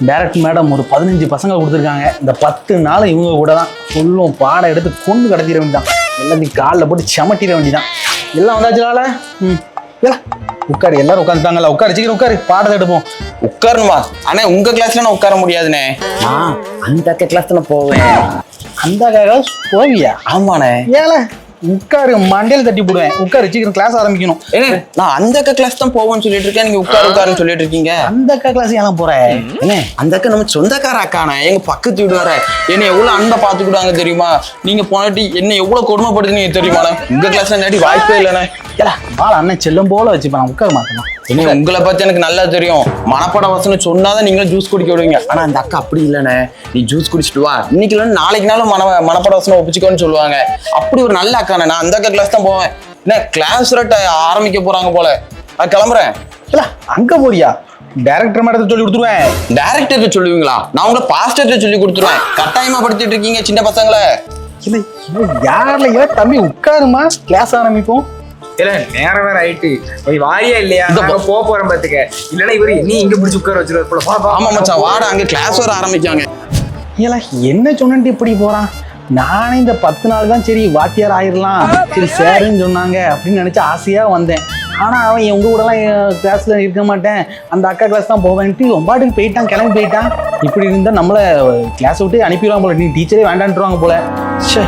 Direct madam ஒரு 15 பசங்க கொடுத்துருக்காங்க. இந்த 10 நாள் இவங்க கூட தான் ஃபுல்லும் பாடம் எடுத்து கொண்டு கடத்திட வேண்டியதான். எல்லாத்தையும் காலில் போட்டு செமட்டிட வேண்டியதான். எல்லாம் வந்தாச்சுனால உட்காரு, எல்லாரும் உட்காந்துட்டாங்கல்ல, உட்காரு, சீக்கிரம் உட்காரு, பாடத்தை எடுப்போம். உட்காரணுமா? ஆனா உங்க கிளாஸ்ல நான் உட்கார முடியாதுண்ணே. அந்த கிளாஸ் தானே போவேன். அந்த கிளாஸ் போவியா? ஆமாண்ணே. ஏல உட்காரு, மண்டையில தட்டி போடுவேன். உட்காரு, சீக்கிரம் கிளாஸ் ஆரம்பிக்கணும். நான் அந்த கிளாஸ் தான் போவேன்னு சொல்லிட்டு இருக்கேன், நீங்க உட்காருன்னு சொல்லிட்டு இருக்கீங்க. அந்த கிளாஸ் ஏன் போற? என்ன அந்த அக்கா நம்ம சொந்தக்கார அக்கானே, எங்க பக்கத்து வீடு வர என்ன எவ்வளவு அன்பை பாத்துக்கிட்டாங்க தெரியுமா? நீங்க போனாட்டி என்ன எவ்வளவு கொடுமைப்படுதுன்னு தெரியுமாண்ணே? உங்க கிளாஸ் நேட்டி வாய்ப்பே இல்லைண்ணே. பால் அண்ணன் செல்லும் போல வச்சுப்பேன், உட்கார மாட்டேன். என்ன உங்களை பத்தி எனக்கு நல்லா தெரியும். மனப்பட வசனம் சொன்னாதான் நீங்களும் ஜூஸ் குடிக்க விடுவீங்க. ஆனா அந்த அக்கா அப்படி இல்லைண்ணே. நீ ஜூஸ் குடிச்சிட்டு வா, இன்னைக்கு இல்லைன்னு நாளைக்குனாலும் மனப்பட வசனம் ஒப்பிச்சுக்கோன்னு சொல்லுவாங்க. அப்படி ஒரு நல்ல அக்கானே. நான் அந்த அக்கா கிளாஸ் தான் போவேன். என்ன கிளாஸ் ஆரம்பிக்க போறாங்க போல, நான் கிளம்புறேன். இல்ல அங்க போறியா? டைரக்டர் மேடத்தை சொல்லி கொடுத்துருவேன். டைரக்டருக்கு சொல்லுவீங்களா? நான் உங்களை பாஸ்டர்ட்ட சொல்லி கொடுத்துருவேன். கட்டாயமா படுத்திட்டு இருக்கீங்க சின்ன பசங்களை. யாருல தம்பி உட்காருமா, கிளாஸ் ஆரம்பிப்போம். இல்ல நேரம் வேற ஆயிட்டு வாரியா இல்லையா? போறேன் பாத்துக்க. இல்லன்னா இவரு நீ இங்க பிடிச்சி உட்கார வச்சிருக்க. ஆமா மச்சான், வாடா, அங்க கிளாஸ் வர ஆரம்பிக்காங்க. ஏல என்ன சொன்னேன்ட்டு இப்படி போறான்? நானே இந்த 10 நாள் தான் சரி வாத்தியார் ஆயிரலாம், சரி சேருன்னு சொன்னாங்க அப்படின்னு நினைச்சு ஆசையா வந்தேன். ஆனா அவன் உங்க கூட எல்லாம் கிளாஸ்ல இருக்க மாட்டேன், அந்த அக்கா கிளாஸ் தான் போவேன்ட்டு ரொம்பாட்டுக்கு போயிட்டான், கிளம்பி போயிட்டான். இப்படி இருந்தா நம்மள கிளாஸ் விட்டு அனுப்பிடுவாங்க போல, நீ டீச்சரே வேண்டான்ட்டுருவாங்க போல. சே